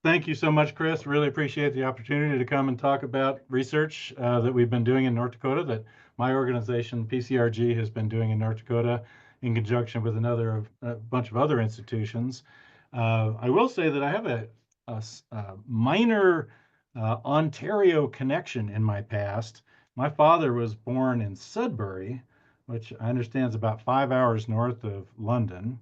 Thank you so much, Chris. Really appreciate the opportunity to come and talk about research that we've been doing in North Dakota, that my organization, PCRG, has been doing in North Dakota in conjunction with a bunch of other institutions. I will say that I have a minor Ontario connection in my past. My father was born in Sudbury, which I understand is about 5 hours north of London.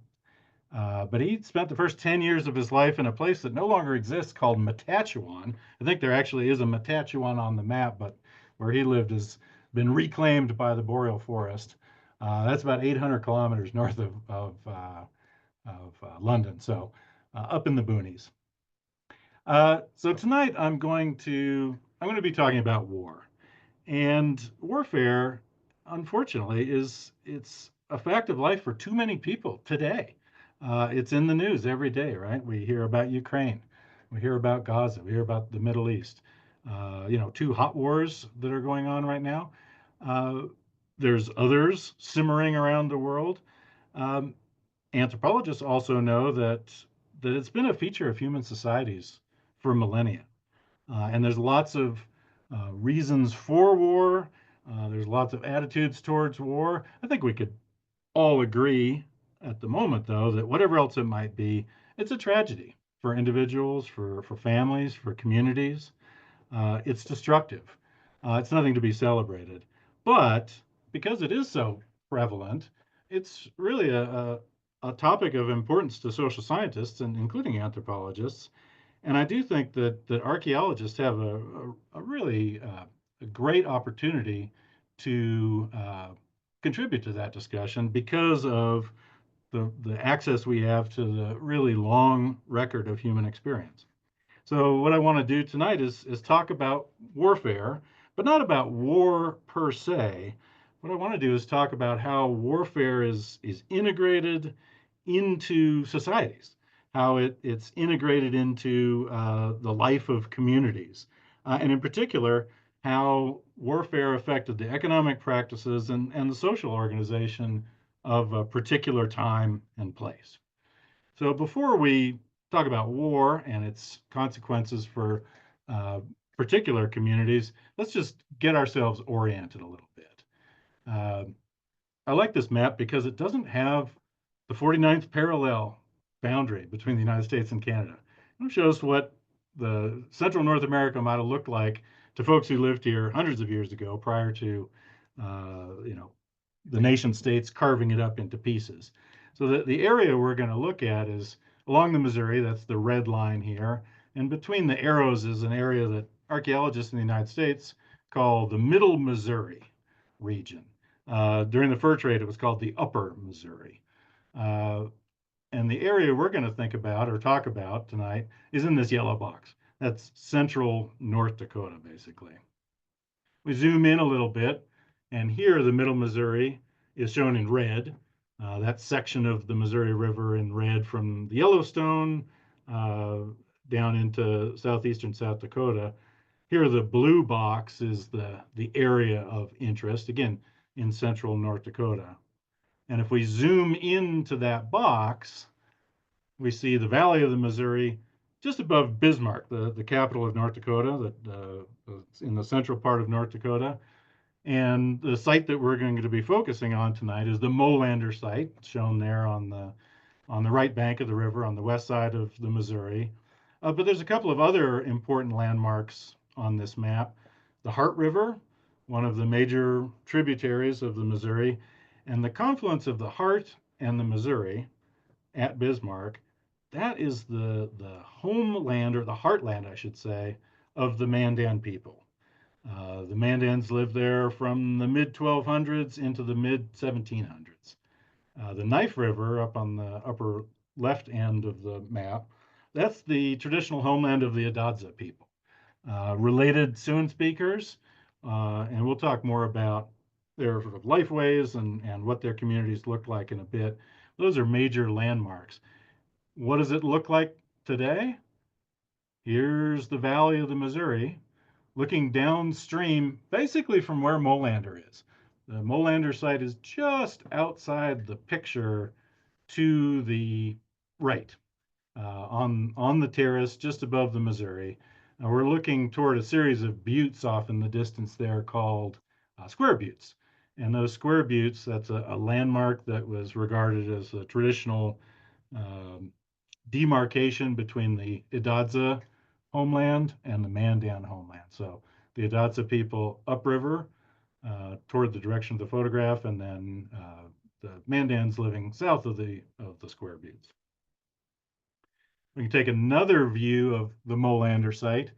But he spent the first 10 years of his life in a place that no longer exists called Matachewan. I think there actually is a Matachewan on the map, but where he lived has been reclaimed by the boreal forest. That's about 800 kilometers north of London, so up in the boonies. So tonight I'm going to be talking about war. And warfare, unfortunately, it's a fact of life for too many people today. It's in the news every day, right? We hear about Ukraine, we hear about Gaza, we hear about the Middle East. Two hot wars that are going on right now. Uh, there's others simmering around the world. Um, Anthropologists also know that it's been a feature of human societies for millennia. And there's lots of reasons for war. There's lots of attitudes towards war. I think we could all agree at the moment, though, that whatever else it might be, it's a tragedy for individuals, for families, for communities. It's destructive. It's nothing to be celebrated. But because it is so prevalent, it's really a topic of importance to social scientists and including anthropologists. And I do think that archaeologists have a really a great opportunity to contribute to that discussion because of the access we have to the really long record of human experience. So what I want to do tonight is talk about warfare, but not about war per se. What I want to do is talk about how warfare is integrated into societies, how it's integrated into the life of communities, and in particular, how warfare affected the economic practices and the social organization of a particular time and place. So before we talk about war and its consequences for uh, particular communities, let's just get ourselves oriented a little bit. Uh, I like this map because it doesn't have the 49th parallel boundary between the United States and Canada. It shows what the Central North America might have looked like to folks who lived here hundreds of years ago prior to, you know, the nation states carving it up into pieces. So the area we're going to look at is along the Missouri, that's the red line here, and between the arrows is an area that archaeologists in the United States call the Middle Missouri region. During the fur trade, it was called the Upper Missouri. Uh, and the area we're going to think about or talk about tonight is in this yellow box. That's central North Dakota, basically. We zoom in a little bit, and here the Middle Missouri is shown in red. That section of the Missouri River in red from the Yellowstone uh, down into southeastern South Dakota. Here, the blue box is the area of interest, again, in central North Dakota. And if we zoom into that box, we see the valley of the Missouri just above Bismarck, the capital of North Dakota, that in the central part of North Dakota. And the site that we're going to be focusing on tonight is the Molander site, shown there on the right bank of the river on the west side of the Missouri. But there's a couple of other important landmarks on this map. The Heart River, one of the major tributaries of the Missouri, and the confluence of the Heart and the Missouri at Bismarck, that is the homeland, or the heartland, I should say, of the Mandan people. The Mandans lived there from the mid 1200s into the mid 1700s. The Knife River, up on the upper left end of the map, that's the traditional homeland of the Hidatsa people. Related Siouan speakers, and we'll talk more about their sort of lifeways and what their communities look like in a bit. Those are major landmarks. What does it look like today? Here's the valley of the Missouri, looking downstream, basically from where Molander is. The Molander site is just outside the picture to the right. on the terrace just above the Missouri. We're looking toward a series of buttes off in the distance there called square buttes. And those square buttes, that's a landmark that was regarded as a traditional um, demarcation between the Hidatsa homeland and the Mandan homeland. So the Hidatsa people upriver toward the direction of the photograph, and then the Mandans living south of the square buttes. We can take another view of the Molander site.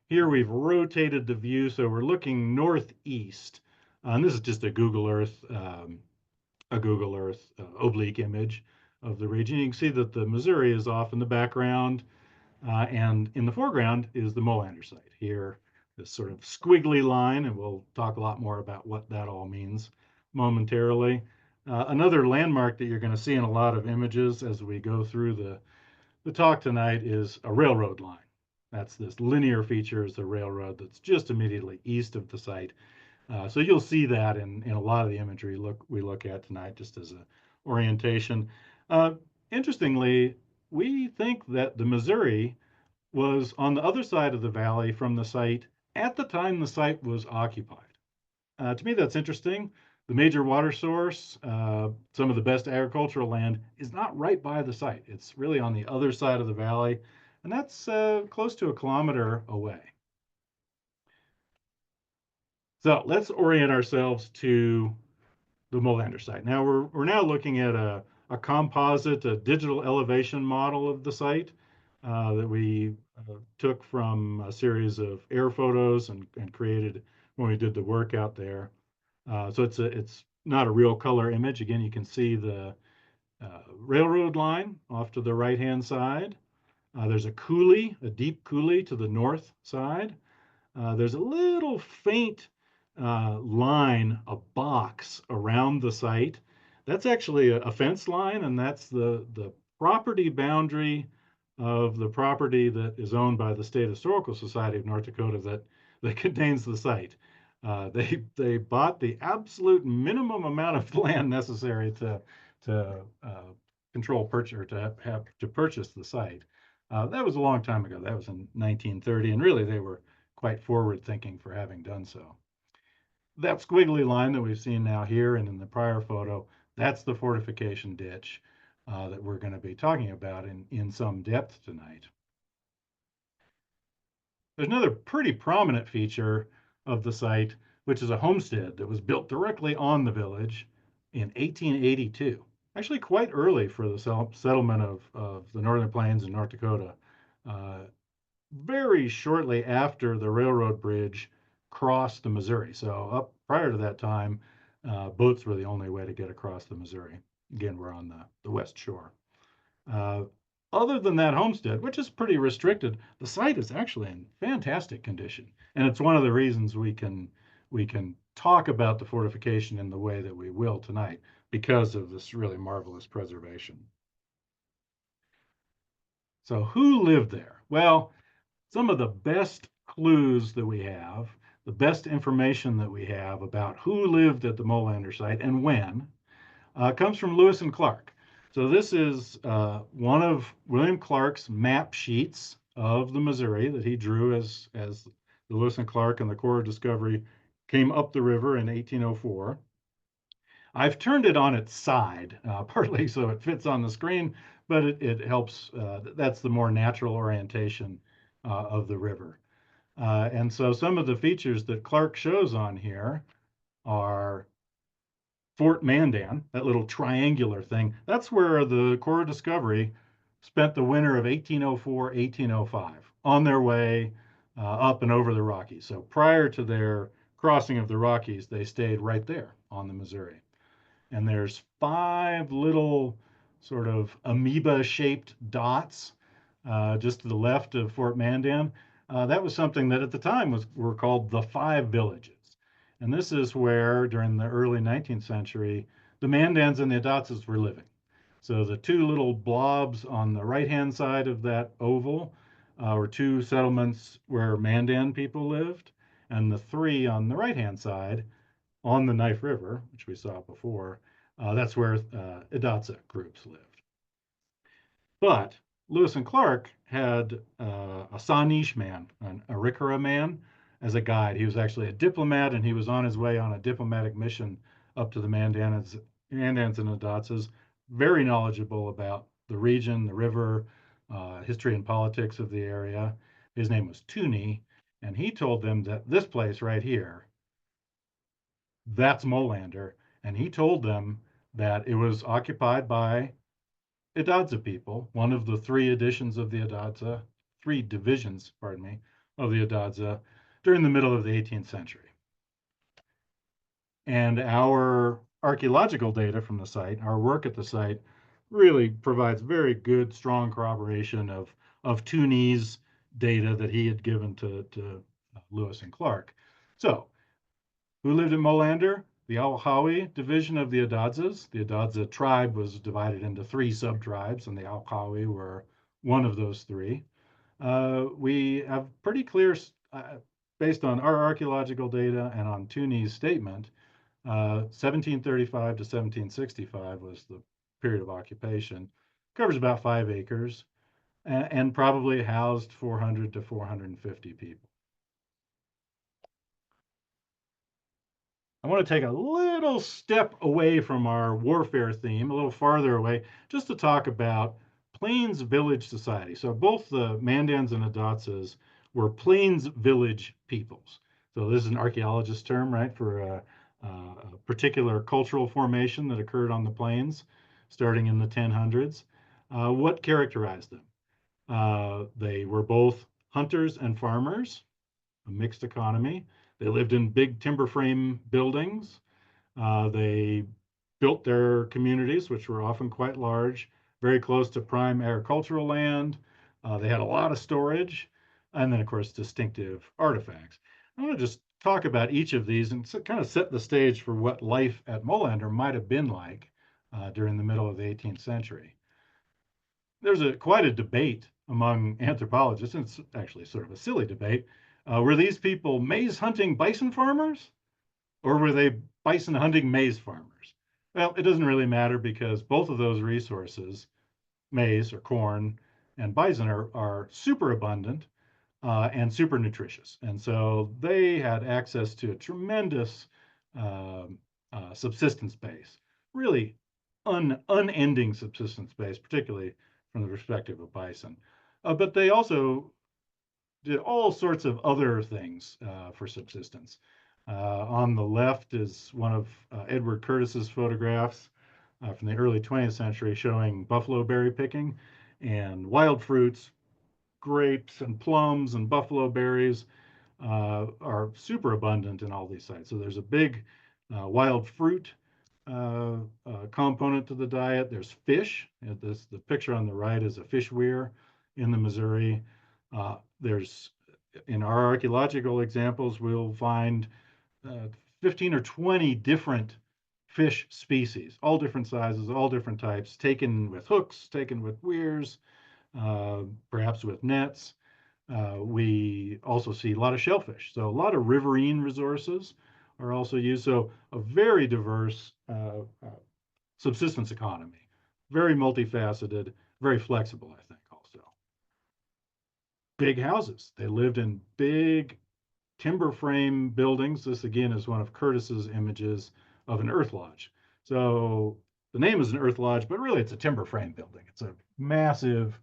Here we've rotated the view, so we're looking northeast. And this is just a Google Earth oblique image of the region. You can see that the Missouri is off in the background, and in the foreground is the Molander site. Here, this sort of squiggly line, and we'll talk a lot more about what that all means momentarily. Another landmark that you're going to see in a lot of images as we go through the talk tonight is a railroad line. That's this linear feature is the railroad that's just immediately east of the site. So you'll see that in a lot of the imagery we look at tonight, just as a orientation. Interestingly, we think that the Missouri was on the other side of the valley from the site at the time the site was occupied. To me, that's interesting. The major water source, some of the best agricultural land, is not right by the site. It's really on the other side of the valley, and that's close to a kilometer away. So let's orient ourselves to the Molander site. Now we're now looking at a composite, a digital elevation model of the site that we took from a series of air photos and created when we did the work out there. So it's not a real color image. Again, you can see the railroad line off to the right-hand side. There's a coulee, a deep coulee to the north side. There's a little faint line, a box around the site. That's actually a fence line, and that's the property boundary of the property that is owned by the State Historical Society of North Dakota that contains the site. They bought the absolute minimum amount of land necessary to control purchase or to have to purchase the site. That was a long time ago. That was in 1930, and really they were quite forward thinking for having done so. That squiggly line that we've seen now here and in the prior photo, that's the fortification ditch that we're going to be talking about in some depth tonight. There's another pretty prominent feature of the site, which is a homestead that was built directly on the village in 1882. Actually, quite early for the settlement of the Northern Plains in North Dakota. Very shortly after the railroad bridge crossed the Missouri. So up prior to that time, boats were the only way to get across the Missouri. Again, we're on the west shore. Other than that homestead, which is pretty restricted, the site is actually in fantastic condition. And it's one of the reasons we can talk about the fortification in the way that we will tonight, because of this really marvelous preservation. So who lived there? Well, some of the best clues that we have, the best information that we have about who lived at the Molander site and when, comes from Lewis and Clark. So this is one of William Clark's map sheets of the Missouri that he drew as the Lewis and Clark and the Corps of Discovery came up the river in 1804. I've turned it on its side, partly so it fits on the screen, but it helps. That's the more natural orientation of the river. And so some of the features that Clark shows on here are Fort Mandan, that little triangular thing. That's where the Corps of Discovery spent the winter of 1804, 1805 on their way up and over the Rockies. So prior to their crossing of the Rockies, they stayed right there on the Missouri. And there's 5 little sort of amoeba-shaped dots just to the left of Fort Mandan. That was something that at the time were called the 5 villages. And this is where, during the early 19th century, the Mandans and the Hidatsas were living. So the 2 little blobs on the right-hand side of that oval were 2 settlements where Mandan people lived, and the 3 on the right-hand side on the Knife River, which we saw before, that's where Hidatsa groups lived. But Lewis and Clark had a Sanish man, an Arikara man, as a guide. He was actually a diplomat, and he was on his way on a diplomatic mission up to the Mandans and Hidatsas, very knowledgeable about the region, the river, history and politics of the area. His name was Tuni, and he told them that this place right here, that's Molander, and he told them that it was occupied by Hidatsa people, one of the three editions of the Hidatsa, three divisions, pardon me, of the Hidatsa during the middle of the 18th century. And our archaeological data from the site, our work at the site, really provides very good, strong corroboration of Tooney's data that he had given to Lewis and Clark. So, who lived in Molander? The Alhawi division of the Hidatsas. The Hidatsa tribe was divided into three sub-tribes, and the Alhawi were one of those three. We have pretty clear, based on our archaeological data and on Tooney's statement, 1735 to 1765 was the period of occupation. Covers about 5 acres and probably housed 400 to 450 people. I want to take a little step away from our warfare theme, a little farther away, just to talk about plains village society. So both the Mandans and Hidatsas were plains village peoples. So this is an archaeologist term, right, for a particular cultural formation that occurred on the plains starting in the 1000s. What characterized them? They were both hunters and farmers, a mixed economy. They lived in big timber frame buildings. They built their communities, which were often quite large, very close to prime agricultural land. They had a lot of storage, and then, of course, distinctive artifacts. I want to just talk about each of these and kind of set the stage for what life at Molander might have been like during the middle of the 18th century. There's quite a debate among anthropologists, and it's actually sort of a silly debate. Were these people maize hunting bison farmers, or were they bison hunting maize farmers? Well, it doesn't really matter because both of those resources, maize or corn and bison, are super abundant and super nutritious. And so they had access to a tremendous subsistence base, really unending subsistence base, particularly from the perspective of bison. But they also did all sorts of other things for subsistence. On the left is one of Edward Curtis's photographs from the early 20th century showing buffalo berry picking and wild fruits, grapes and plums and buffalo berries are super abundant in all these sites. So there's a big wild fruit component to the diet. There's fish. The picture on the right is a fish weir in the Missouri. There's in our archaeological examples, we'll find 15 or 20 different fish species, all different sizes, all different types, taken with hooks, taken with weirs, perhaps with nets. We also see a lot of shellfish. So a lot of riverine resources are also used. So a very diverse subsistence economy, very multifaceted, very flexible, I think, also. Big houses. They lived in big timber frame buildings. This again is one of Curtis's images of an earth lodge. So the name is an earth lodge, but really it's a timber frame building. It's a massive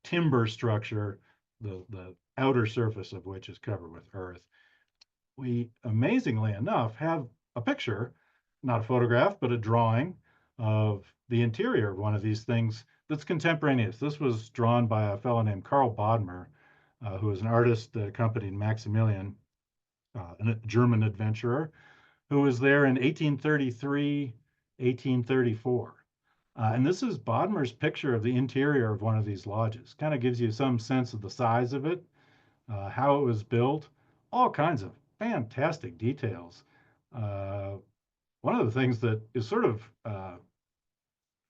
timber structure, the outer surface of which is covered with earth. We, amazingly enough, have a picture, not a photograph, but a drawing of the interior of one of these things that's contemporaneous. This was drawn by a fellow named Karl Bodmer, who was an artist that accompanied Maximilian, a German adventurer, who was there in 1833, 1834. And this is Bodmer's picture of the interior of one of these lodges. Kind of gives you some sense of the size of it, how it was built, all kinds of fantastic details. One of the things that is sort of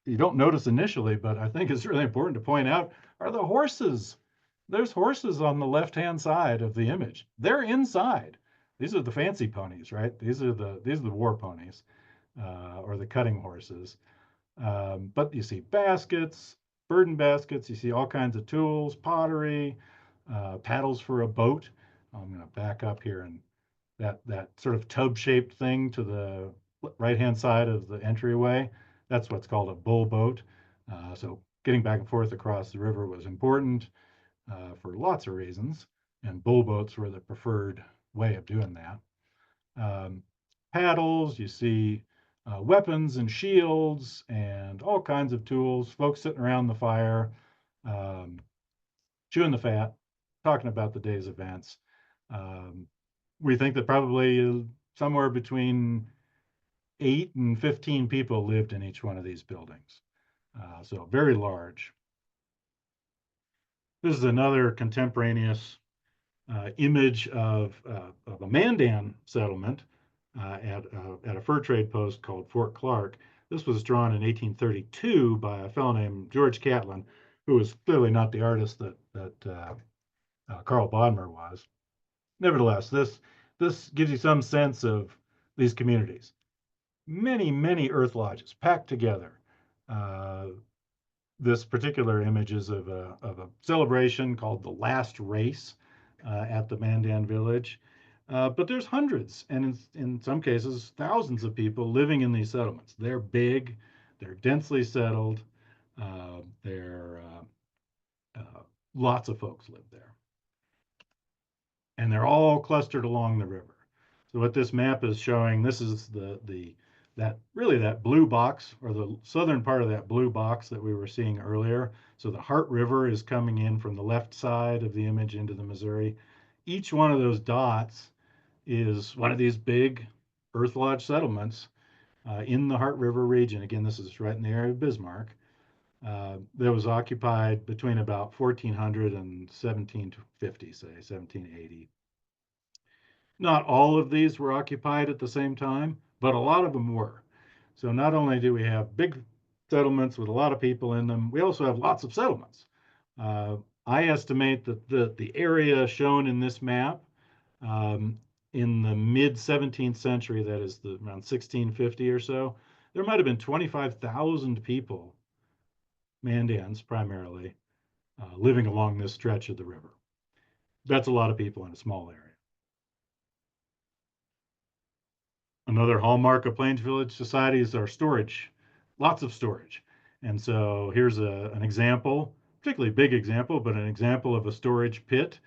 you don't notice initially, but I think is really important to point out are the horses. There's horses on the left-hand side of the image. They're inside. These are the fancy ponies, right? These are the war ponies or the cutting horses. But you see baskets, burden baskets. You see all kinds of tools, pottery, paddles for a boat. I'm going to back up here, and that sort of tub-shaped thing to the right-hand side of the entryway, that's what's called a bull boat. So getting back and forth across the river was important for lots of reasons, and bull boats were the preferred way of doing that. Um, Paddles, you see weapons and shields and all kinds of tools, folks sitting around the fire, um, chewing the fat, talking about the day's events. Um, we think that probably somewhere between 8 and 15 people lived in each one of these buildings. So very large. This is another contemporaneous image of a Mandan settlement at a fur trade post called Fort Clark. This was drawn in 1832 by a fellow named George Catlin, who was clearly not the artist that Carl Bodmer was. Nevertheless, this gives you some sense of these communities. Many earth lodges packed together. Uh, this particular image is of a celebration called the Last Race at the Mandan village. But there's hundreds, and in some cases, thousands of people living in these settlements. They're big, they're densely settled, they're lots of folks live there, and they're all clustered along the river. So what this map is showing, this is that blue box, or the southern part of that blue box that we were seeing earlier. So the Heart River is coming in from the left side of the image into the Missouri. Each one of those dots is one of these big Earth Lodge settlements in the Heart River region. Again, this is right in the area of Bismarck. That was occupied between about 1400 and 1750, say 1780. Not all of these were occupied at the same time, but a lot of them were. So not only do we have big settlements with a lot of people in them, we also have lots of settlements. I estimate that the area shown in this map um, in the mid-17th century, that is around 1650 or so, there might have been 25,000 people, Mandans primarily, living along this stretch of the river. That's a lot of people in a small area. Another hallmark of Plains Village societies are storage, lots of storage. And so here's an example, particularly big example, but an example of a storage pit,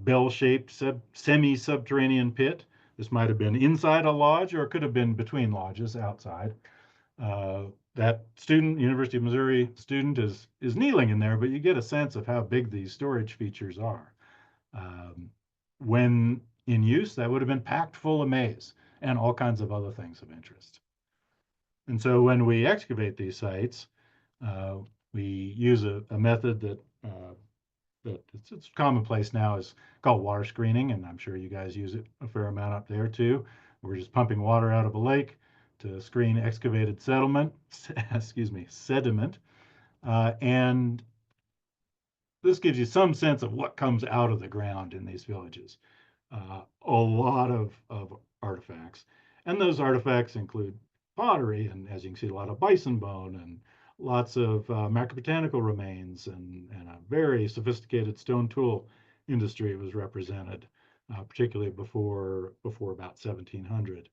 bell-shaped semi-subterranean pit. This might have been inside a lodge, or it could have been between lodges outside. That student, University of Missouri student, is kneeling in there, but you get a sense of how big these storage features are. When in use, that would have been packed full of maize and all kinds of other things of interest. And so when we excavate these sites, we use a method that it's commonplace now, is called water screening, and I'm sure you guys use it a fair amount up there too. We're just pumping water out of a lake to screen excavated settlement, excuse me, sediment, and this gives you some sense of what comes out of the ground in these villages. A lot of artifacts. And those artifacts include pottery, and as you can see, a lot of bison bone and lots of macrobotanical remains, and a very sophisticated stone tool industry was represented, particularly before about 1700.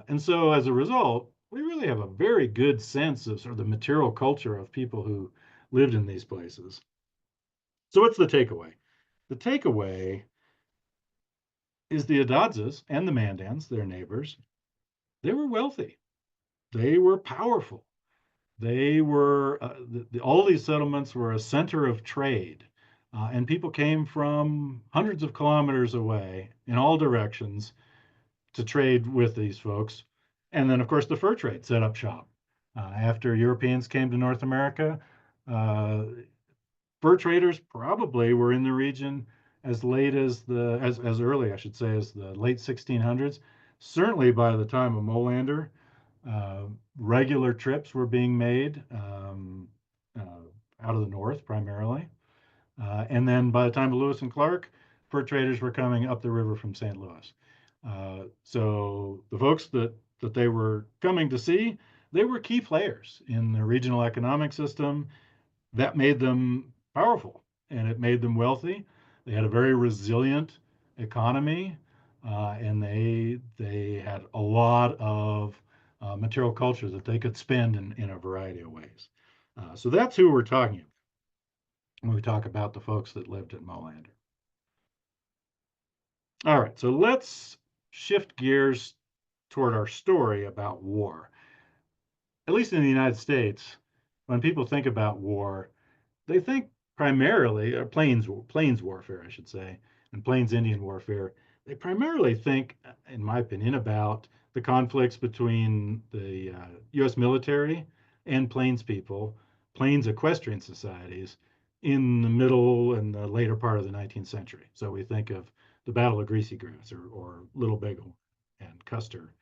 And so as a result, we really have a very good sense of sort of the material culture of people who lived in these places. So what's the takeaway? The takeaway is the Hidatsas and the Mandans, their neighbors, they were wealthy. They were powerful. They were, all these settlements were a center of trade. And people came from hundreds of kilometers away in all directions to trade with these folks. And then, of course, the fur trade set up shop. After Europeans came to North America, uh, fur traders probably were in the region as late as as early, I should say, as the late 1600s. Certainly by the time of Molander, regular trips were being made out of the north primarily. And then by the time of Lewis and Clark, fur traders were coming up the river from St. Louis. So the folks that they were coming to see, they were key players in the regional economic system, that made them powerful and it made them wealthy. They had a very resilient economy, and they had a lot of material culture that they could spend in a variety of ways. So that's who we're talking about when we talk about the folks that lived at Molander. All right, so let's shift gears toward our story about war. At least in the United States, when people think about war, they think primarily, plains warfare, I should say, and plains Indian warfare. They primarily think, in my opinion, about the conflicts between the U.S. military and plains people, plains equestrian societies, in the middle and the later part of the 19th century. So we think of the Battle of Greasy Grass or Little Bighorn and Custer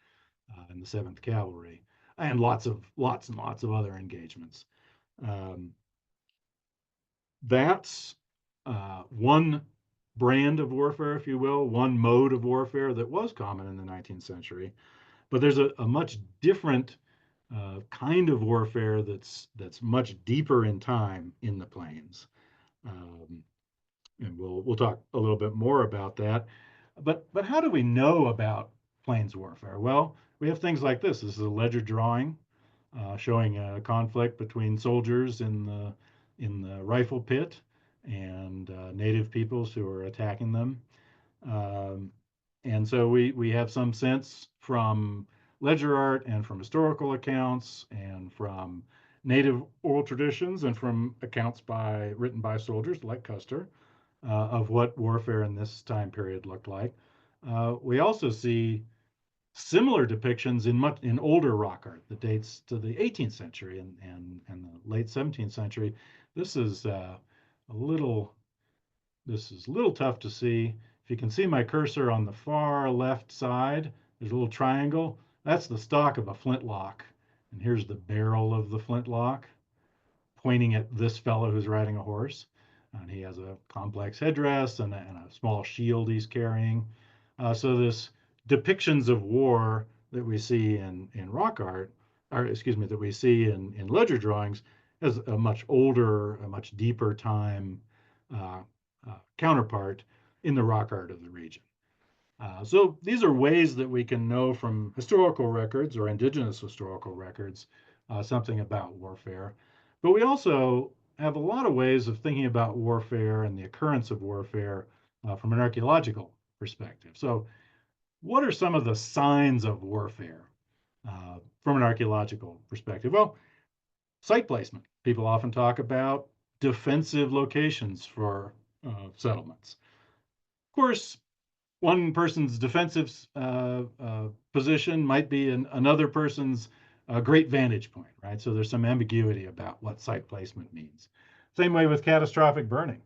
and the Seventh Cavalry, and lots and lots of other engagements. Um, that's one brand of warfare, if you will, one mode of warfare that was common in the 19th century. But there's a much different kind of warfare that's much deeper in time in the plains. Um, and we'll talk a little bit more about that. But how do we know about plains warfare? Well, we have things like this. This is a ledger drawing showing a conflict between soldiers in the rifle pit and native peoples who are attacking them. Um, and so we have some sense from ledger art and from historical accounts and from native oral traditions and from accounts written by soldiers like Custer of what warfare in this time period looked like. We also see similar depictions in older rock art that dates to the 18th century and the late 17th century. This is a little this is a little tough to see. If you can see my cursor on the far left side, there's a little triangle. That's the stock of a flintlock. And here's the barrel of the flintlock pointing at this fellow who's riding a horse. And he has a complex headdress and a small shield he's carrying. So this depictions of war that we see in rock art, or excuse me, that we see in ledger drawings, has a much older, a much deeper time uh, counterpart in the rock art of the region. So these are ways that we can know from historical records or indigenous historical records something about warfare. But we also have a lot of ways of thinking about warfare and the occurrence of warfare from an archaeological perspective. So what are some of the signs of warfare from an archaeological perspective? Well, site placement. People often talk about defensive locations for settlements. Of course, one person's defensive position might be another person's great vantage point, right? So there's some ambiguity about what site placement means. Same way with catastrophic burning.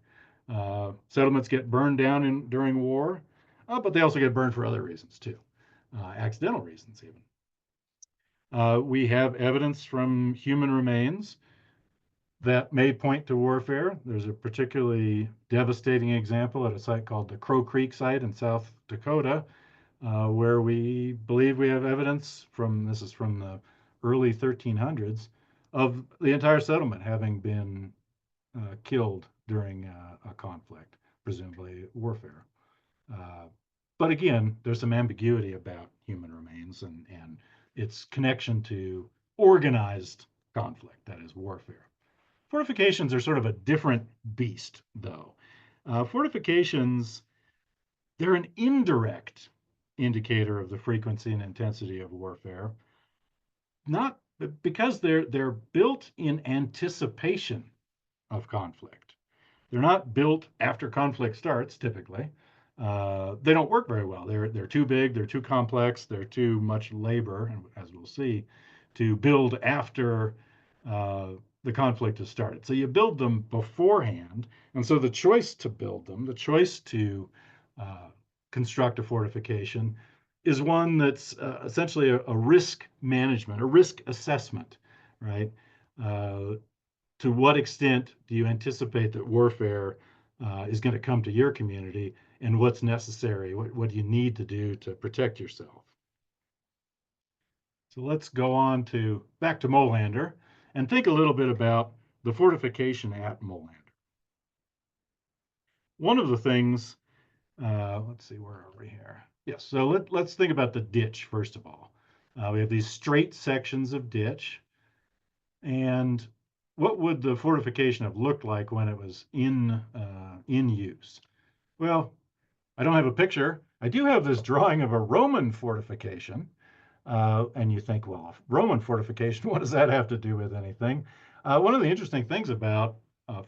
Settlements get burned down during war, but they also get burned for other reasons too, accidental reasons even. We have evidence from human remains that may point to warfare. There's a particularly devastating example at a site called the Crow Creek site in South Dakota, where we believe we have evidence this is from the early 1300s, of the entire settlement having been killed during a conflict, presumably warfare. Uh, but again, there's some ambiguity about human remains and its connection to organized conflict, that is warfare. Fortifications are sort of a different beast, though. Fortifications, they're an indirect indicator of the frequency and intensity of warfare, not because they're built in anticipation of conflict. They're not built after conflict starts, typically. They don't work very well. They're too big, they're too complex, they're too much labor, as we'll see, to build after the conflict has started. So you build them beforehand, and so the choice to build them, the choice to construct a fortification, is one that's essentially a risk management, a risk assessment, right? Uh, to what extent do you anticipate that warfare is going to come to your community, and what's necessary? What do you need to do to protect yourself? So let's go on back to Molander and think a little bit about the fortification at Molander. One of the things, let's see, where are we here? Yes, so let's think about the ditch first of all. We have these straight sections of ditch, and what would the fortification have looked like when it was in use? Well, I don't have a picture. I do have this drawing of a Roman fortification. And you think, well, Roman fortification, what does that have to do with anything? One of the interesting things about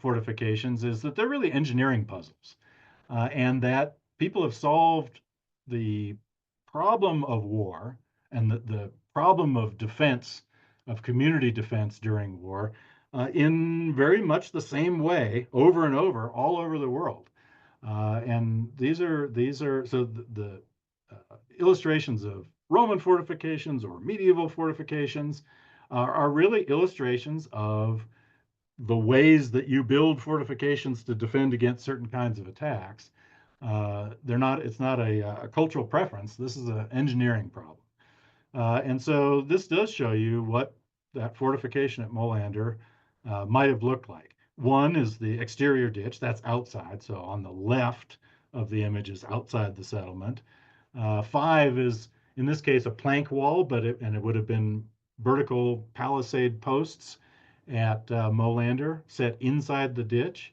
fortifications is that they're really engineering puzzles, and that people have solved the problem of war and the problem of defense, of community defense during war, in very much the same way over and over all over the world. And these are so the illustrations of Roman fortifications or medieval fortifications are really illustrations of the ways that you build fortifications to defend against certain kinds of attacks. They're not. It's not a cultural preference. This is an engineering problem. And so this does show you what that fortification at Molander might have looked like. One is the exterior ditch, that's outside, so on the left of the image is outside the settlement. Five is, in this case, a plank wall, and it would have been vertical palisade posts at Molander set inside the ditch.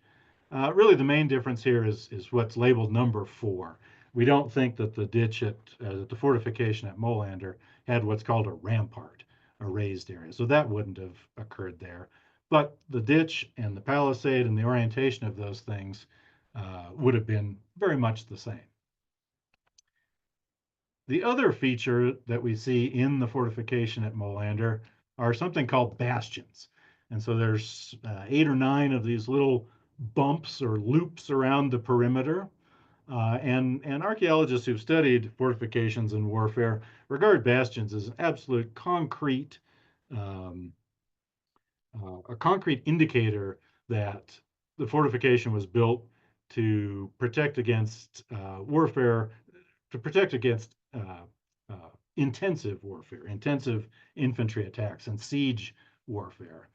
Really, the main difference here is what's labeled number 4. We don't think that the ditch at the fortification at Molander had what's called a rampart, a raised area. So that wouldn't have occurred there. But the ditch and the palisade and the orientation of those things would have been very much the same. The other feature that we see in the fortification at Molander are something called bastions. And so there's 8 or 9 of these little bumps or loops around the perimeter. And archaeologists who've studied fortifications and warfare regard bastions as an absolute concrete, um, a concrete indicator that the fortification was built to protect against warfare, to protect against intensive warfare, intensive infantry attacks, and siege warfare.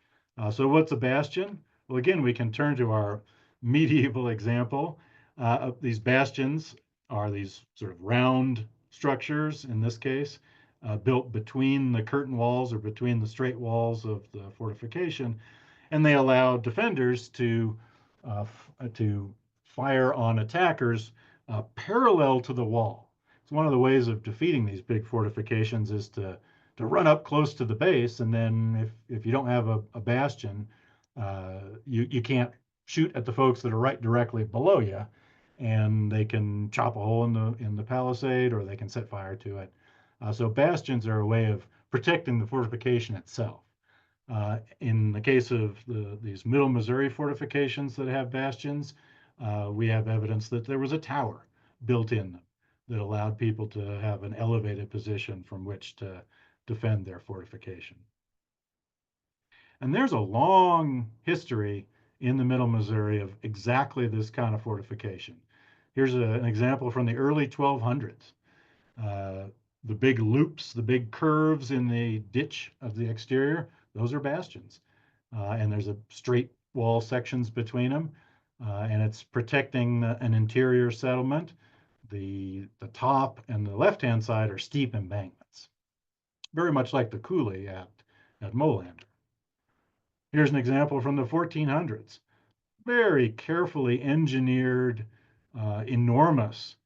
So what's a bastion? Well, again, we can turn to our medieval example. These bastions are these sort of round structures, in this case, built between the curtain walls or between the straight walls of the fortification, and they allow defenders to fire on attackers parallel to the wall. So one of the ways of defeating these big fortifications is to run up close to the base, and then if you don't have a bastion, you can't shoot at the folks that are right directly below you, and they can chop a hole in the palisade, or they can set fire to it. So bastions are a way of protecting the fortification itself. In the case of these Middle Missouri fortifications that have bastions, we have evidence that there was a tower built in them that allowed people to have an elevated position from which to defend their fortification. And there's a long history in the Middle Missouri of exactly this kind of fortification. Here's an example from the early 1200s. The big loops, the big curves in the ditch of the exterior, those are bastions. And there's a straight wall sections between them. And it's protecting an interior settlement. The top and the left-hand side are steep embankments, very much like the coulee at Molander. Here's an example from the 1400s. Very carefully engineered, enormous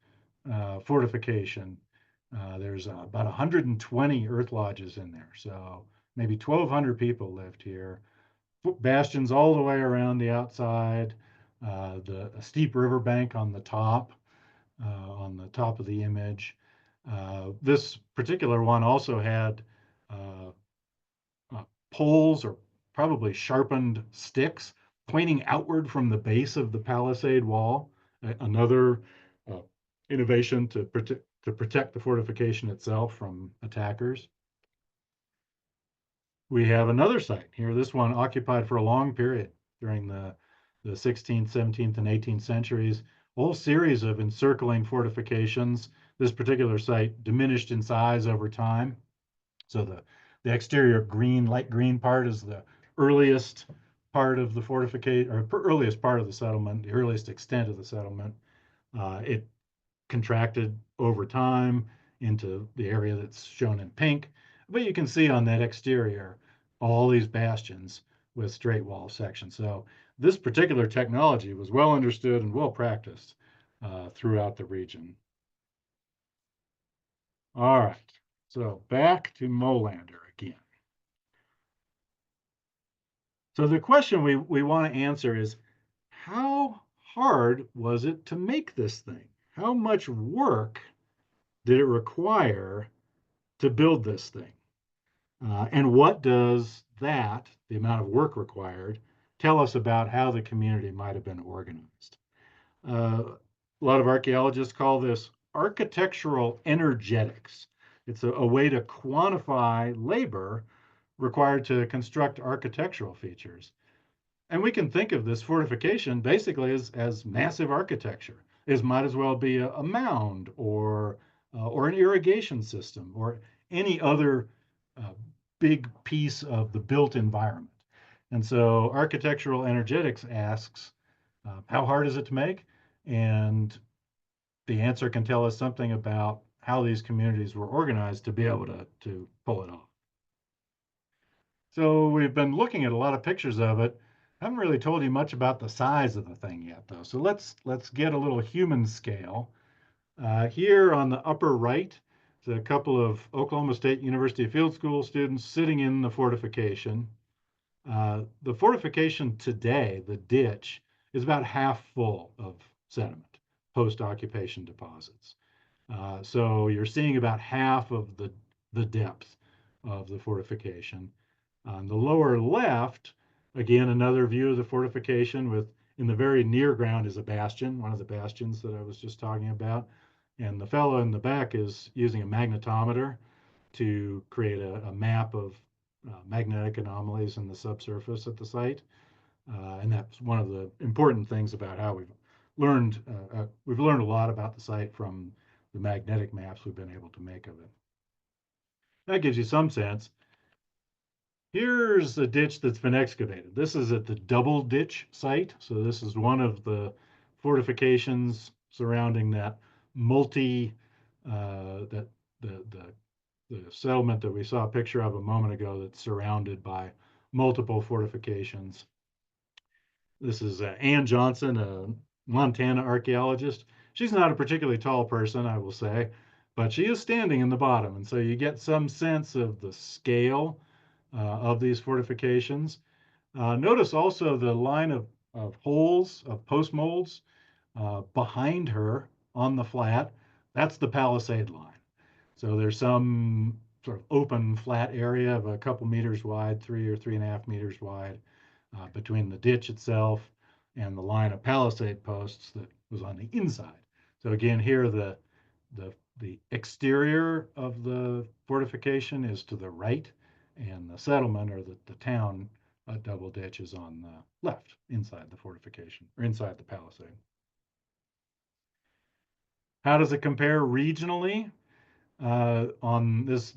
fortification. There's about 120 earth lodges in there, so maybe 1,200 people lived here. Bastions all the way around the outside, a steep riverbank on the top of the image. This particular one also had poles or probably sharpened sticks pointing outward from the base of the palisade wall. Another innovation to protect the fortification itself from attackers. We have another site here, this one occupied for a long period during the 16th, 17th, and 18th centuries. A whole series of encircling fortifications. This particular site diminished in size over time. So the exterior green, light green part is the earliest part of the fortification, or earliest part of the settlement, the earliest extent of the settlement. It contracted over time into the area that's shown in pink. But you can see on that exterior all these bastions with straight wall sections. So this particular technology was well understood and well practiced throughout the region. All right, so back to Molander again. So the question we want to answer is, how hard was it to make this thing? How much work did it require to build this thing? And what does that, the amount of work required, tell us about how the community might have been organized? A lot of archaeologists call this architectural energetics. It's a way to quantify labor required to construct architectural features. And we can think of this fortification basically as massive architecture. It might as well be a mound or an irrigation system or any other uh, big piece of the built environment. And so architectural energetics asks, how hard is it to make? And the answer can tell us something about how these communities were organized to be able to pull it off. So we've been looking at a lot of pictures of it. I haven't really told you much about the size of the thing yet, though. So let's get a little human scale. Here on the upper right, is a couple of Oklahoma State University Field School students sitting in the fortification. The fortification today, the ditch, is about half full of sediment, post-occupation deposits. So you're seeing about half of the depth of the fortification. On the lower left, again, another view of the fortification with in the very near ground is a bastion, one of the bastions that I was just talking about. And the fellow in the back is using a magnetometer to create a map of magnetic anomalies in the subsurface at the site. And that's one of the important things about how we've learned a lot about the site from the magnetic maps we've been able to make of it. That gives you some sense. Here's a ditch that's been excavated. This is at the Double Ditch site. So this is one of the fortifications surrounding that that the settlement that we saw a picture of a moment ago that's surrounded by multiple fortifications. This is Ann Johnson, a Montana archaeologist. She's not a particularly tall person, I will say, but she is standing in the bottom. And so you get some sense of the scale of these fortifications. Notice also the line of holes, of post molds behind her on the flat. That's the palisade line. So there's some sort of open flat area of a couple meters wide, 3 or 3.5 meters wide, between the ditch itself and the line of palisade posts that was on the inside. So again, here the exterior of the fortification is to the right, and the settlement or the town Double Ditch is on the left, inside the fortification or inside the palisade. How does it compare regionally? On this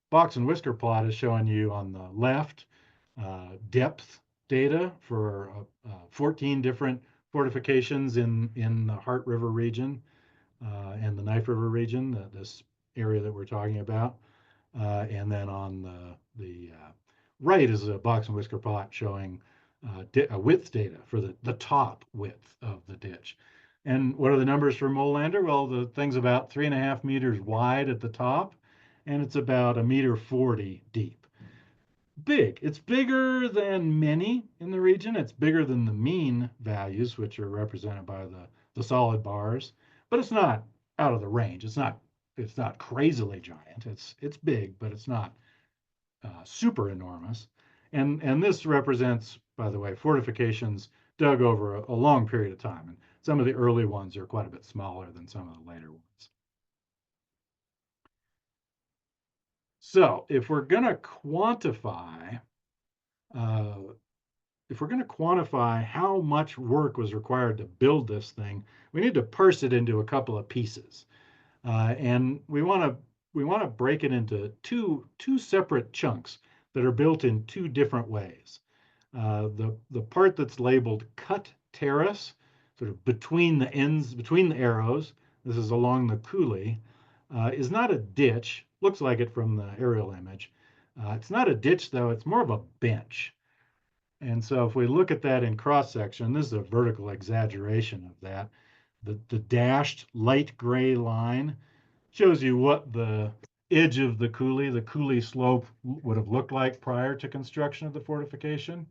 box and whisker plot is showing you on the left depth data for 14 different fortifications in the Heart River region and the Knife River region, this area that we're talking about. And then on the right is a box and whisker plot showing width data for the top width of the ditch. And what are the numbers for Molander? Well, the thing's about 3.5 meters wide at the top, and it's about 1.40 meters deep. Big. It's bigger than many in the region. It's bigger than the mean values, which are represented by the solid bars, but it's not out of the range. It's not crazily giant. It's big, but it's not super enormous. And this represents, by the way, fortifications dug over a long period of time. And some of the early ones are quite a bit smaller than some of the later ones. So if we're going to quantify, how much work was required to build this thing, we need to parse it into a couple of pieces, and we want to break it into two separate chunks that are built in two different ways. The part that's labeled cut terrace, sort of between the ends, between the arrows, this is along the coulee, is not a ditch. Looks like it from the aerial image. It's not a ditch, though. It's more of a bench. And so if we look at that in cross section, this is a vertical exaggeration of that. The dashed light gray line shows you what the edge of the coulee slope would have looked like prior to construction of the fortification.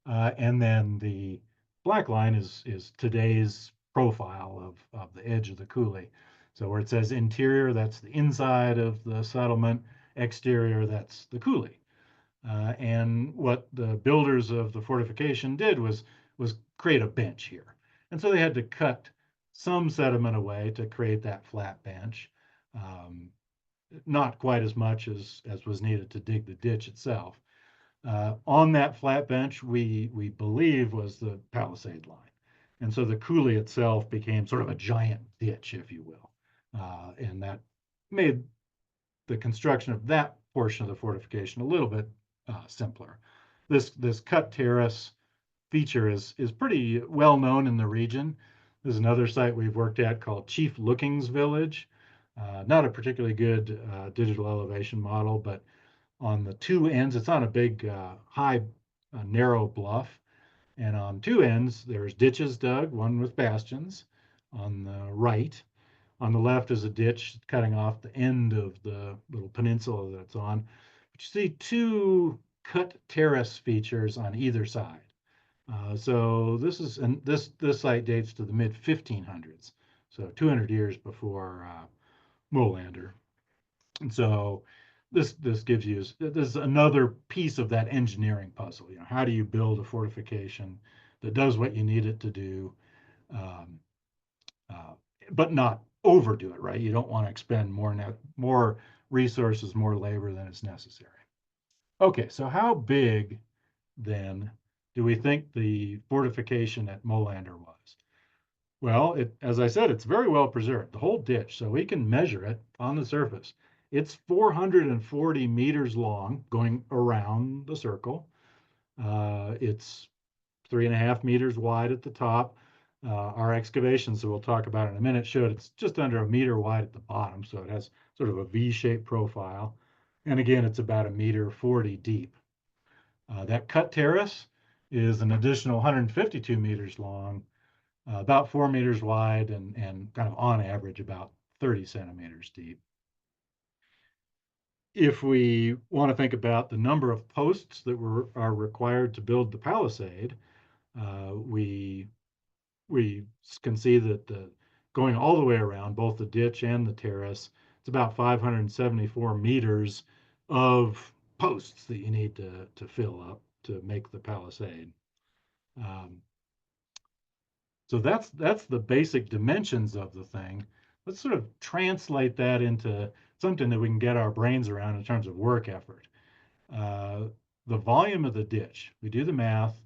And then the black line is today's profile of the edge of the coulee. So where it says interior, that's the inside of the settlement. Exterior, that's the coulee. And what the builders of the fortification did was create a bench here. And so they had to cut some sediment away to create that flat bench. Um, Not quite as much as was needed to dig the ditch itself. On that flat bench, we believe was the palisade line. And so the coulee itself became sort of a giant ditch, if you will. And that made the construction of that portion of the fortification a little bit simpler. This cut terrace feature is pretty well known in the region. There's another site we've worked at called Chief Lookings Village. Not a particularly good digital elevation model, but on the two ends, it's on a big, high, narrow bluff. And on two ends, there's ditches dug, one with bastions on the right. On the left is a ditch cutting off the end of the little peninsula that it's on. But you see two cut terrace features on either side. So this site dates to the mid 1500s, so 200 years before Molander. And so this gives you this is another piece of that engineering puzzle. You know, how do you build a fortification that does what you need it to do, um, uh, but not overdo it, right? You don't want to expend more resources, more labor than is necessary. Okay, so how big then do we think the fortification at Molander was? Well, as I said, it's very well preserved, the whole ditch, so we can measure it on the surface. It's 440 meters long, going around the circle. It's 3.5 meters wide at the top. Our excavations, that we'll talk about in a minute, showed it's just under a meter wide at the bottom, so it has sort of a V-shaped profile. And again, it's about 1.40 meters deep. That cut terrace is an additional 152 meters long, about 4 meters wide, and kind of on average about 30 centimeters deep. If we want to think about the number of posts that are required to build the palisade, we can see that going all the way around both the ditch and the terrace, it's about 574 meters of posts that you need to fill up to make the palisade. Um, so that's the basic dimensions of the thing. Let's sort of translate that into something that we can get our brains around in terms of work effort. Uh, the volume of the ditch, we do the math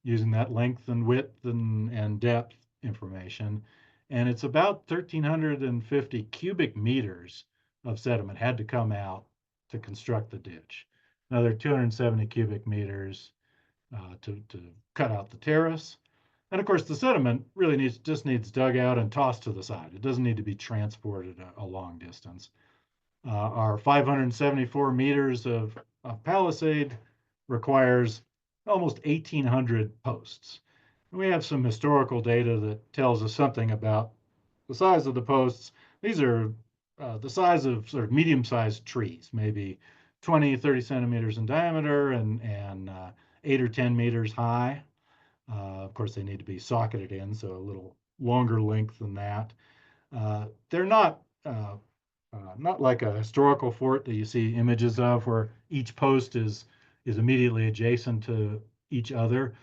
using that length and width and depth information, and it's about 1,350 cubic meters of sediment had to come out to construct the ditch. Another 270 cubic meters to cut out the terrace. And of course, the sediment really just needs dug out and tossed to the side. It doesn't need to be transported a long distance. Our 574 meters of palisade requires almost 1,800 posts. We have some historical data that tells us something about the size of the posts. These are the size of sort of medium-sized trees, maybe 20, 30 centimeters in diameter and 8 or 10 meters high. Of course, they need to be socketed in, so a little longer length than that. They're not like a historical fort that you see images of where each post is immediately adjacent to each other.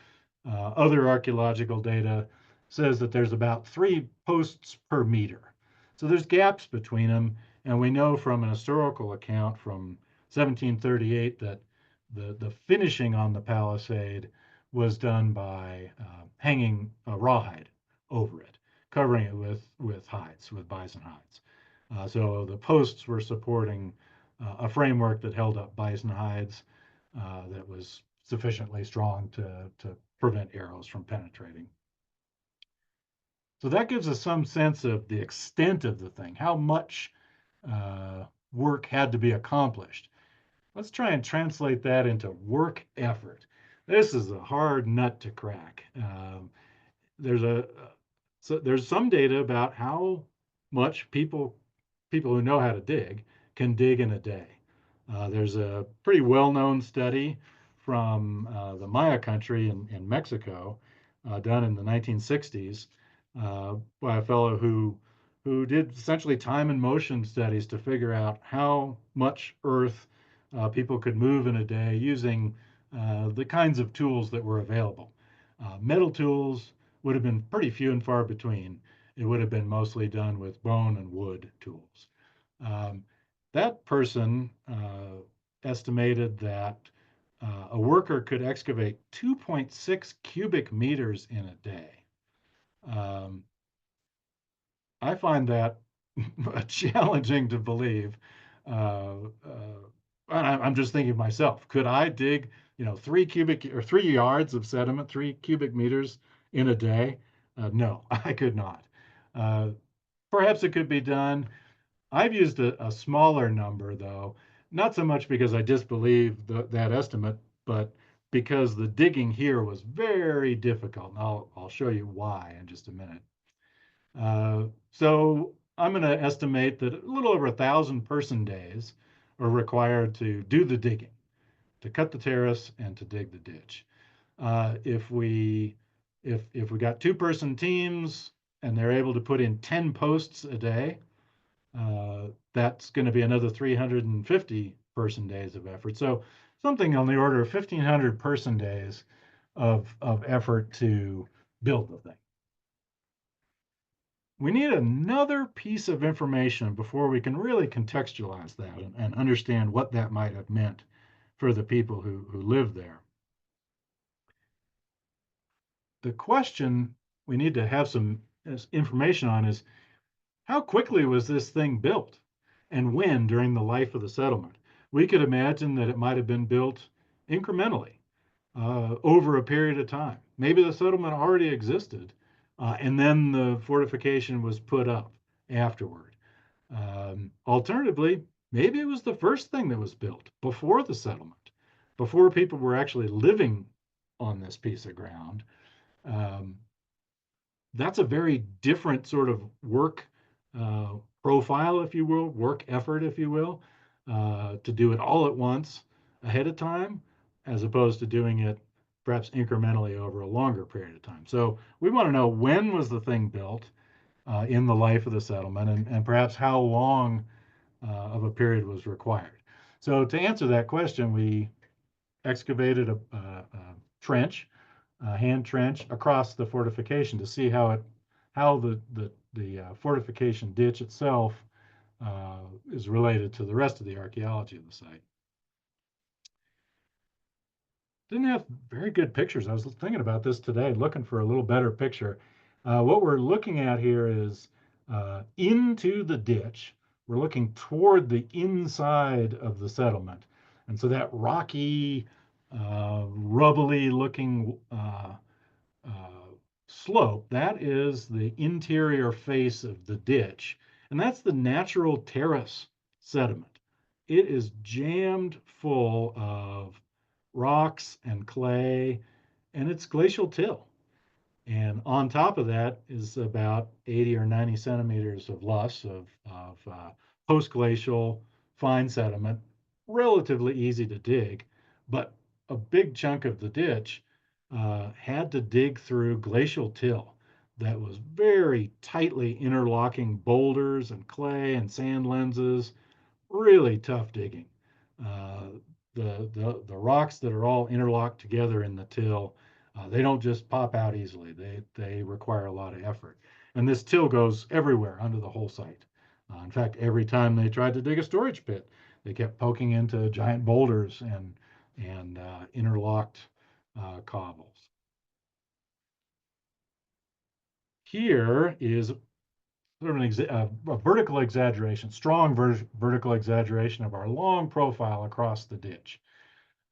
Other archaeological data says that there's about 3 posts per meter. So there's gaps between them, and we know from an historical account from 1738 that the finishing on the palisade was done by hanging a rawhide over it, covering it with hides, with bison hides. So the posts were supporting a framework that held up bison hides that was sufficiently strong to prevent arrows from penetrating. So that gives us some sense of the extent of the thing, how much work had to be accomplished. Let's try and translate that into work effort. This is a hard nut to crack. There's a so there's some data about how much people who know how to dig can dig in a day. There's a pretty well-known study from the Maya country in Mexico, done in the 1960s, by a fellow who did essentially time and motion studies to figure out how much earth people could move in a day using the kinds of tools that were available. Metal tools would have been pretty few and far between. It would have been mostly done with bone and wood tools. Um, that person estimated that a worker could excavate 2.6 cubic meters in a day. Um, I find that challenging to believe. And I'm just thinking of myself, could I dig, 3 yards of sediment, 3 cubic meters in a day? No, I could not. Uh, Perhaps it could be done. I've used a smaller number though, not so much because I disbelieve that estimate, but because the digging here was very difficult. And I'll show you why in just a minute. So I'm going to estimate that a little over 1,000 person days are required to do the digging, to cut the terrace and to dig the ditch. If we got 2-person teams and they're able to put in 10 posts a day, that's going to be another 350 person days of effort. So something on the order of 1,500 person days of effort to build the thing. We need another piece of information before we can really contextualize that and understand what that might have meant for the people who lived there. The question we need to have some information on is how quickly was this thing built and when during the life of the settlement? We could imagine that it might have been built incrementally over a period of time. Maybe the settlement already existed, and then the fortification was put up afterward. Alternatively, maybe it was the first thing that was built before the settlement, before people were actually living on this piece of ground. Um, that's a very different sort of work profile, if you will, work effort, if you will, to do it all at once ahead of time, as opposed to doing it perhaps incrementally over a longer period of time. So we want to know when was the thing built in the life of the settlement, and perhaps how long of a period was required. So to answer that question, we excavated a trench, a hand trench across the fortification to see how the fortification ditch itself is related to the rest of the archaeology of the site. Didn't have very good pictures. I was thinking about this today, looking for a little better picture. What we're looking at here is into the ditch. We're looking toward the inside of the settlement. And so that rocky, rubbly looking slope, that is the interior face of the ditch. And that's the natural terrace sediment. It is jammed full of rocks and clay, and it's glacial till. And on top of that is about 80 or 90 centimeters of loess of post-glacial fine sediment, relatively easy to dig, but a big chunk of the ditch had to dig through glacial till that was very tightly interlocking boulders and clay and sand lenses, really tough digging. Uh, the rocks that are all interlocked together in the till, they don't just pop out easily. They require a lot of effort. And this till goes everywhere under the whole site. In fact, every time they tried to dig a storage pit, they kept poking into giant boulders and interlocked cobbles. Here is sort of a vertical exaggeration, strong vertical exaggeration of our long profile across the ditch.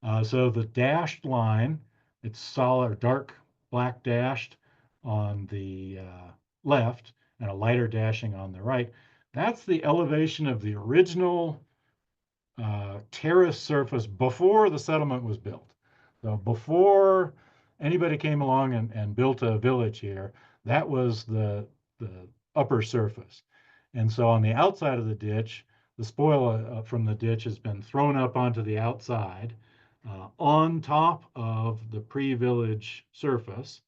So the dashed line, it's solid, dark black dashed on the left and a lighter dashing on the right. That's the elevation of the original terrace surface before the settlement was built. So before anybody came along and built a village here, that was the upper surface. And so on the outside of the ditch, the spoil from the ditch has been thrown up onto the outside on top of the pre-village surface.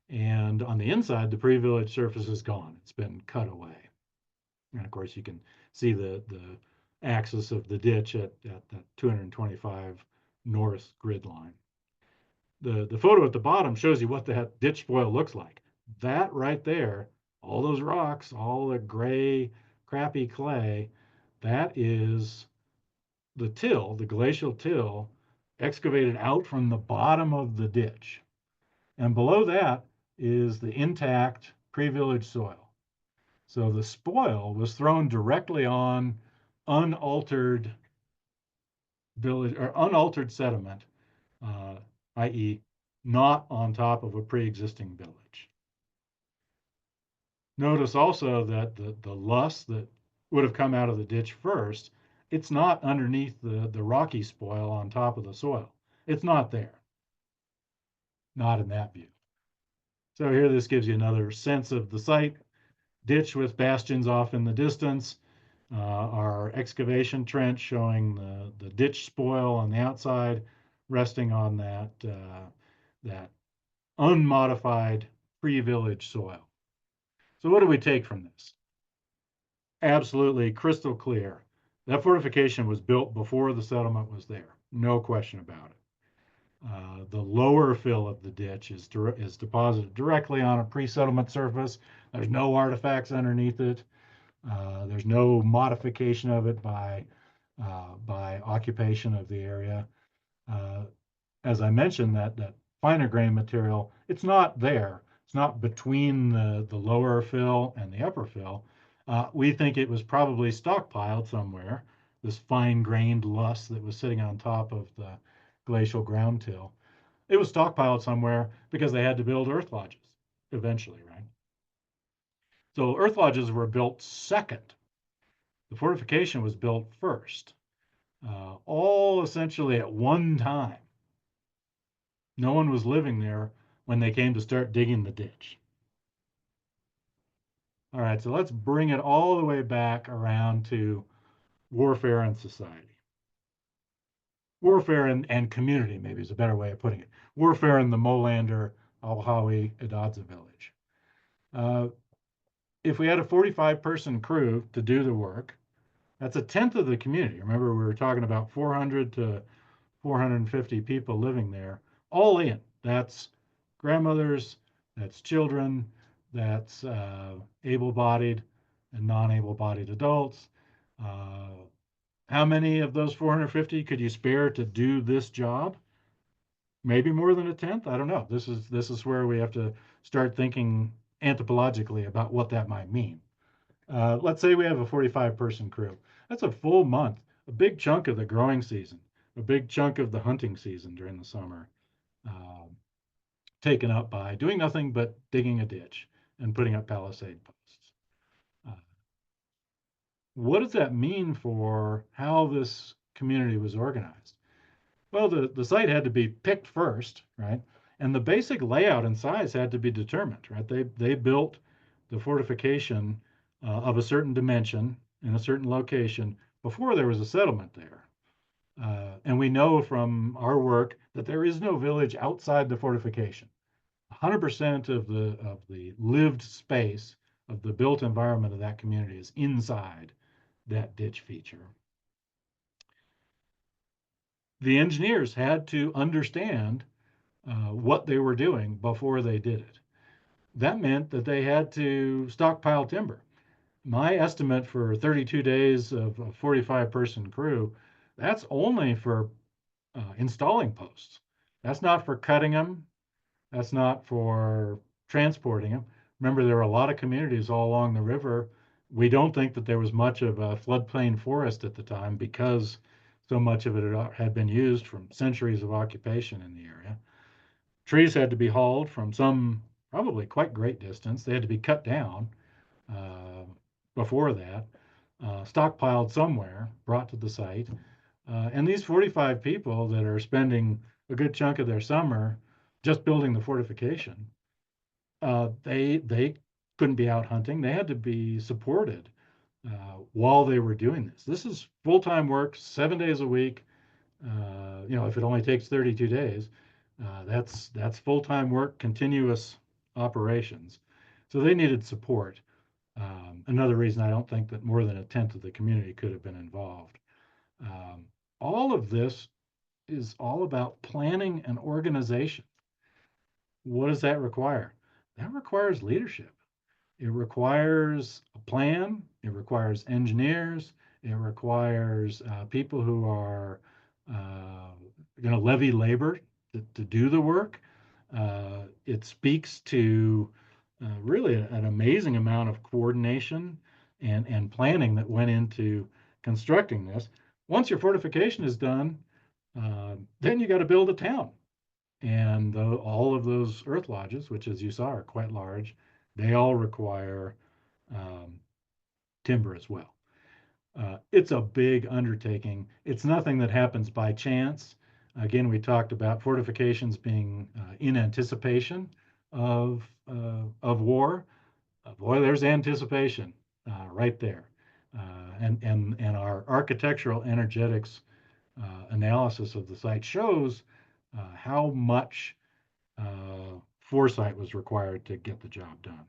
And on the inside, the pre-village surface is gone. It's been cut away. And of course, you can see the axis of the ditch at that 225 north grid line. The photo at the bottom shows you what that ditch spoil looks like. That right there, all those rocks, all the gray, crappy clay, that is the till, the glacial till, excavated out from the bottom of the ditch. And below that is the intact pre-village soil. So the spoil was thrown directly on unaltered village or unaltered sediment, uh, i.e., not on top of a pre-existing village. Notice also that the loess that would have come out of the ditch first, it's not underneath the rocky spoil on top of the soil. It's not there, not in that view. So here this gives you another sense of the site. Ditch with bastions off in the distance, our excavation trench showing the ditch spoil on the outside, resting on that unmodified pre-village soil. So what do we take from this? Absolutely crystal clear. That fortification was built before the settlement was there. No question about it. The lower fill of the ditch is deposited directly on a pre-settlement surface. There's no artifacts underneath it. There's no modification of it by occupation of the area. Uh, as I mentioned, that finer grain material, it's not there. It's not between the lower fill and the upper fill. We think it was probably stockpiled somewhere, this fine-grained loess that was sitting on top of the glacial ground till. It was stockpiled somewhere because they had to build earth lodges eventually, right? So earth lodges were built second. The fortification was built first, all essentially at one time. No one was living there when they came to start digging the ditch. All right, so let's bring it all the way back around to warfare and society. Warfare and community, maybe is a better way of putting it. Warfare in the Molander, Alhawi, Hidatsa village. Uh, if we had a 45-person crew to do the work, that's a tenth of the community. Remember, we were talking about 400 to 450 people living there, all in. That's grandmothers, that's children, that's able-bodied and non-able-bodied adults. Uh, how many of those 450 could you spare to do this job? Maybe more than a tenth. I don't know. This is where we have to start thinking anthropologically about what that might mean. Let's say we have a 45-person crew. That's a full month, a big chunk of the growing season, a big chunk of the hunting season during the summer, uh, taken up by doing nothing but digging a ditch and putting up palisade posts. Uh, what does that mean for how this community was organized? Well, the site had to be picked first, right? And the basic layout and size had to be determined, right? They built the fortification of a certain dimension in a certain location before there was a settlement there. And we know from our work that there is no village outside the fortification. 100% of the lived space of the built environment of that community is inside that ditch feature. The engineers had to understand what they were doing before they did it. That meant that they had to stockpile timber. My estimate for 32 days of a 45-person crew, that's only for installing posts. That's not for cutting them. That's not for transporting them. Remember, there were a lot of communities all along the river. We don't think that there was much of a floodplain forest at the time because So much of it had been used from centuries of occupation in the area. Trees had to be hauled from some probably quite great distance. They had to be cut down uh, before that, stockpiled somewhere, brought to the site. And these 45 people that are spending a good chunk of their summer just building the fortification, they couldn't be out hunting. They had to be supported while they were doing this. This is full-time work, 7 days a week. If it only takes 32 days, that's full-time work, continuous operations. So they needed support. Another reason I don't think that more than a tenth of the community could have been involved. Um, all of this is all about planning and organization. What does that require? That requires leadership. It requires a plan. It requires engineers. It requires people who are going to levy labor to do the work. It speaks to really an amazing amount of coordination and planning that went into constructing this. Once your fortification is done, then you got to build a town. And all of those earth lodges, which as you saw are quite large, they all require um, timber as well. It's a big undertaking. It's nothing that happens by chance. Again, we talked about fortifications being in anticipation of war. Boy, there's anticipation right there. And our architectural energetics analysis of the site shows how much foresight was required to get the job done.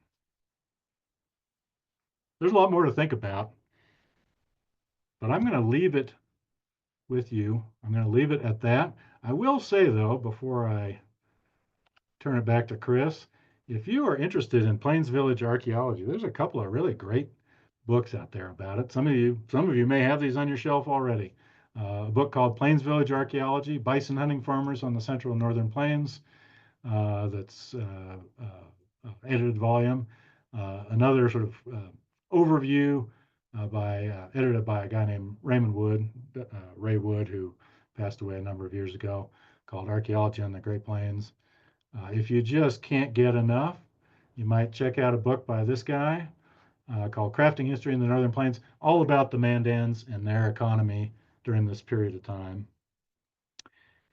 There's a lot more to think about, but I'm going to leave it with you. I'm going to leave it at that. I will say, though, before I turn it back to Chris, if you are interested in Plains Village archaeology, there's a couple of really great books out there about it. Some of you may have these on your shelf already. A book called Plains Village Archaeology: Bison Hunting Farmers on the Central and Northern Plains. That's edited volume. Another sort of overview edited by a guy named Raymond Wood, Ray Wood, who passed away a number of years ago, called Archaeology on the Great Plains. If you just can't get enough, you might check out a book by this guy called Crafting History in the Northern Plains, all about the Mandans and their economy during this period of time.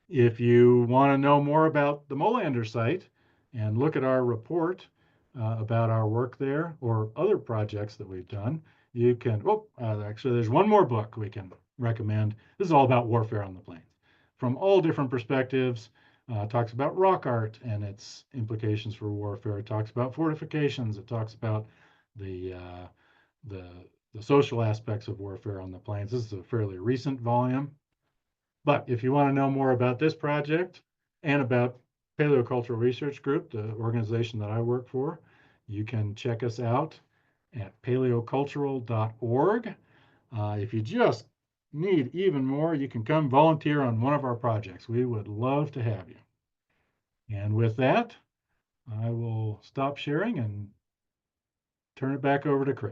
If you want to know more about the Molander site and look at our report about our work there or other projects that we've done, you can, actually, there's one more book we can recommend. This is all about warfare on the plains from all different perspectives. Talks about rock art and its implications for warfare. It talks about fortifications. It talks about the uh, the the social aspects of warfare on the plains. This is a fairly recent volume. But if you want to know more about this project and about Paleocultural Research Group, the organization that I work for, you can check us out at paleocultural.org. If you just need even more, you can come volunteer on one of our projects. We would love to have you. And with that, I will stop sharing and turn it back over to Chris.